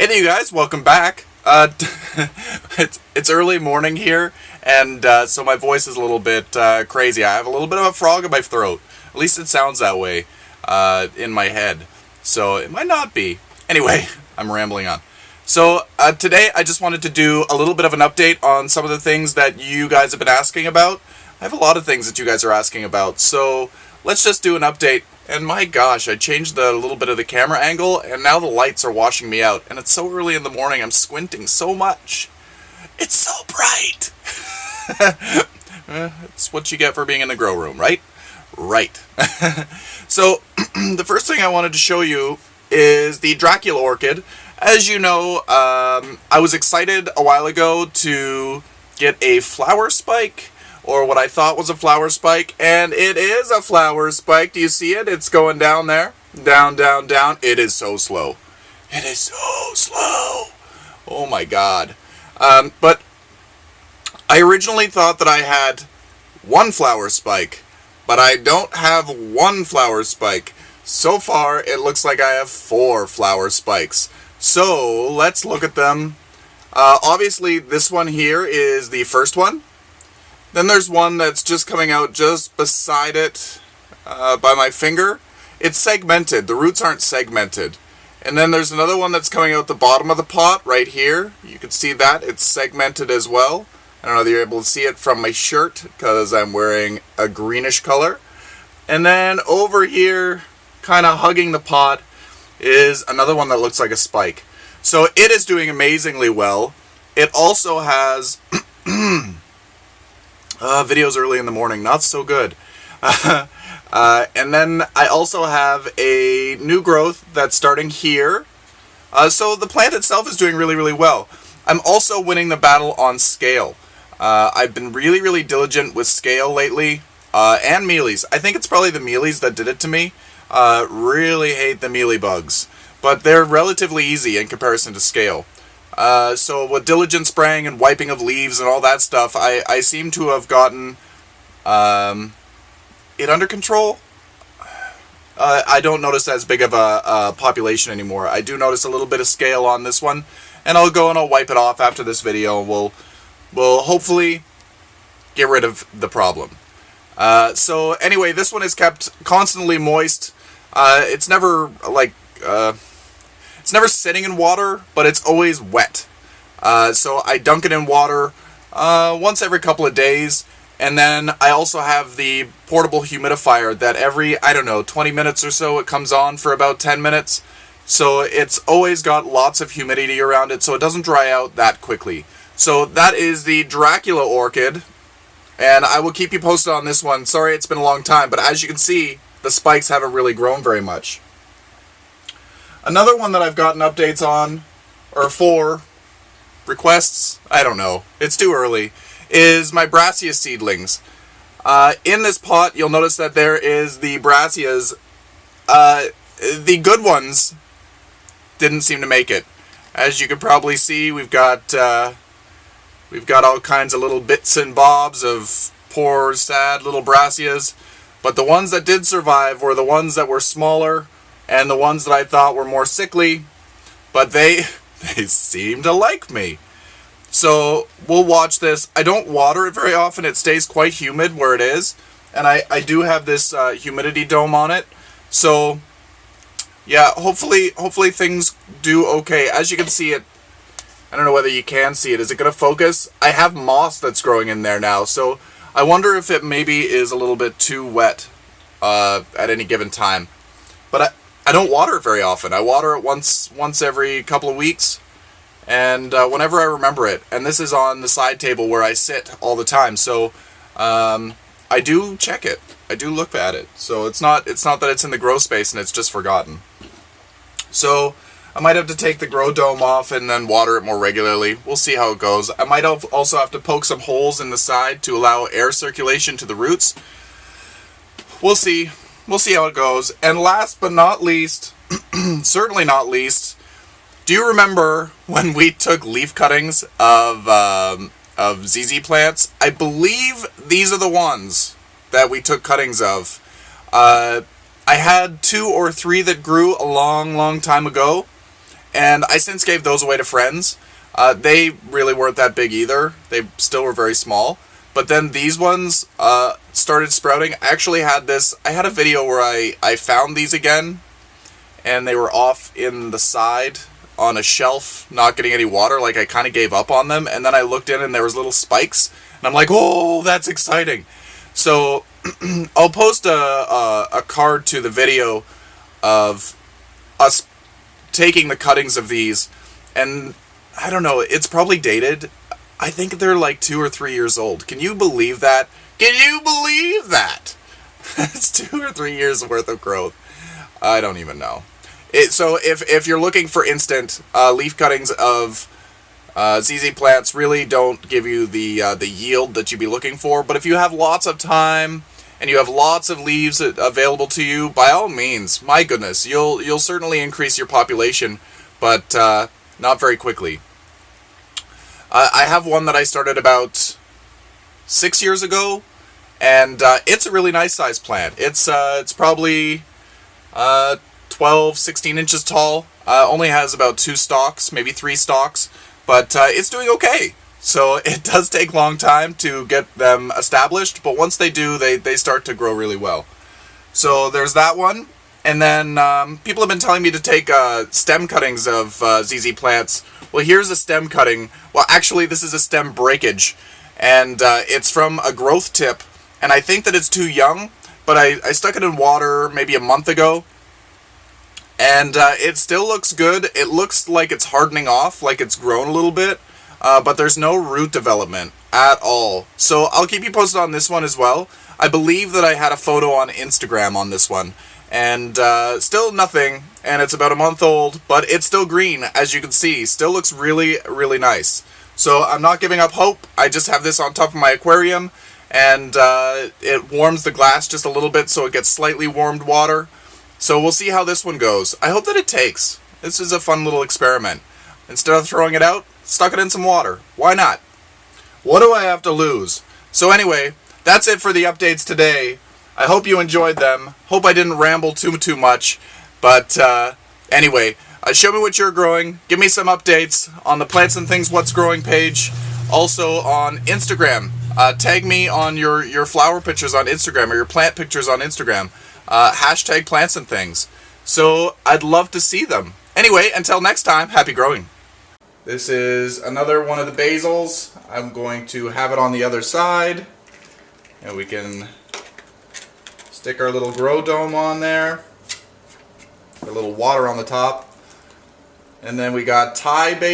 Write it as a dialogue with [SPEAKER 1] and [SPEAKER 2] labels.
[SPEAKER 1] Hey there, you guys, welcome back. It's early morning here, and so my voice is a little bit crazy. I have a little bit of a frog in my throat. At least it sounds that way in my head. So it might not be. Anyway, I'm rambling on. So today I just wanted to do a little bit of an update on some of the things that you guys have been asking about. I have a lot of things that you guys are asking about, so let's just do an update. And my gosh, I changed a little bit of the camera angle, and now the lights are washing me out. And it's so early in the morning, I'm squinting so much. It's so bright! It's what you get for being in the grow room, right? Right. So, the first thing I wanted to show you is the Dracula Orchid. As you know, I was excited a while ago to get a flower spike, or what I thought was a flower spike, and it is a flower spike. Do you see it? It's going down there. Down, down, down. It is so slow. It is so slow. Oh my god. But I originally thought that I had one flower spike, but I don't have one flower spike. So far, it looks like I have 4 flower spikes. So, let's look at them. Obviously, this one here is the first one. Then there's one that's just coming out just beside it by my finger. It's segmented. The roots aren't segmented. And then there's another one that's coming out the bottom of the pot right here. You can see that. It's segmented as well. I don't know if you're able to see it from my shirt because I'm wearing a greenish color. And then over here, kind of hugging the pot, is another one that looks like a spike. So it is doing amazingly well. It also has... videos early in the morning, not so good. And then I also have a new growth that's starting here. So the plant itself is doing really, really well. I'm also winning the battle on scale. I've been really, really diligent with scale lately, and mealies. I think it's probably the mealies that did it to me. Really hate the mealy bugs, but they're relatively easy in comparison to scale. So with diligent spraying and wiping of leaves and all that stuff, I seem to have gotten it under control. I don't notice as big of a population anymore. I do notice a little bit of scale on this one, and I'll go and I'll wipe it off after this video, and we'll hopefully get rid of the problem. So anyway, this one is kept constantly moist. It's never like... It's never sitting in water, but it's always wet. So I dunk it in water once every couple of days. And then I also have the portable humidifier that every, 20 minutes or so, it comes on for about 10 minutes. So it's always got lots of humidity around it, so it doesn't dry out that quickly. So that is the Dracula Orchid. And I will keep you posted on this one. Sorry it's been a long time, but as you can see, the spikes haven't really grown very much. Another one that I've gotten updates on, or for requests, I don't know, it's too early, is my Brassia seedlings. In this pot, you'll notice that there is the Brassias. The good ones didn't seem to make it. As you can probably see, we've got all kinds of little bits and bobs of poor, sad little Brassias. But the ones that did survive were the ones that were smaller, and the ones that I thought were more sickly, but they seem to like me. So we'll watch this. I don't water it very often. It stays quite humid where it is, and I do have this humidity dome on it. So yeah, hopefully things do okay. As you can see it, I don't know whether you can see it. Is it going to focus? I have moss that's growing in there now, so I wonder if it maybe is a little bit too wet at any given time. But I don't water it very often. I water it once every couple of weeks, and whenever I remember it. And this is on the side table where I sit all the time, so I do check it. I do look at it. So it's not that it's in the grow space and it's just forgotten. So I might have to take the grow dome off and then water it more regularly. We'll see how it goes. I might also have to poke some holes in the side to allow air circulation to the roots. We'll see. We'll see how it goes. And last but not least, certainly not least, do you remember when we took leaf cuttings of ZZ plants? I believe these are the ones that we took cuttings of. I had 2 or 3 that grew a long time ago, and I since gave those away to friends. They really weren't that big either. They still were very small. But then these ones started sprouting. I actually had this, I had a video where I found these again, and they were off in the side on a shelf, not getting any water. Like, I kind of gave up on them, and then I looked in and there was little spikes, and I'm like, oh, that's exciting. So I'll post a card to the video of us taking the cuttings of these, and I don't know, it's probably dated. I think they're like 2 or 3 years old. Can you believe that? Can you believe that? It's 2 or 3 years worth of growth. I don't even know. So if you're looking for instant leaf cuttings of ZZ plants, really don't give you the yield that you'd be looking for. But if you have lots of time and you have lots of leaves available to you, by all means, my goodness, you'll certainly increase your population, but not very quickly. I have one that I started about 6 years ago, and it's a really nice sized plant. It's probably 12, 16 inches tall. Only has about 2 stalks, maybe 3 stalks, but it's doing okay. So it does take a long time to get them established, but once they do, they start to grow really well. So there's that one. And then people have been telling me to take stem cuttings of ZZ plants. Well, here's a stem cutting. Well, actually, this is a stem breakage, and it's from a growth tip, and I think that it's too young, but I stuck it in water maybe a month ago, and it still looks good. It looks like it's hardening off, like it's grown a little bit, but there's no root development at all. So I'll keep you posted on this one as well. I believe that I had a photo on Instagram on this one, and still nothing, and it's about a month old, but it's still green, as you can see. Still looks really, really nice. So I'm not giving up hope. I just have this on top of my aquarium, and it warms the glass just a little bit, so it gets slightly warmed water. So we'll see how this one goes. I hope that it takes. This is a fun little experiment. Instead of throwing it out, stuck it in some water. Why not? What do I have to lose? So anyway, that's it for the updates today. I hope you enjoyed them. Hope I didn't ramble too much. But anyway, show me what you're growing. Give me some updates on the Plants and Things What's Growing page. Also on Instagram. Tag me on your flower pictures on Instagram, or your plant pictures on Instagram. Hashtag plants and things. So I'd love to see them. Anyway, until next time, happy growing. This is another one of the basils. I'm going to have it on the other side. And we can stick our little grow dome on there. A little water on the top. And then we got Thai basil.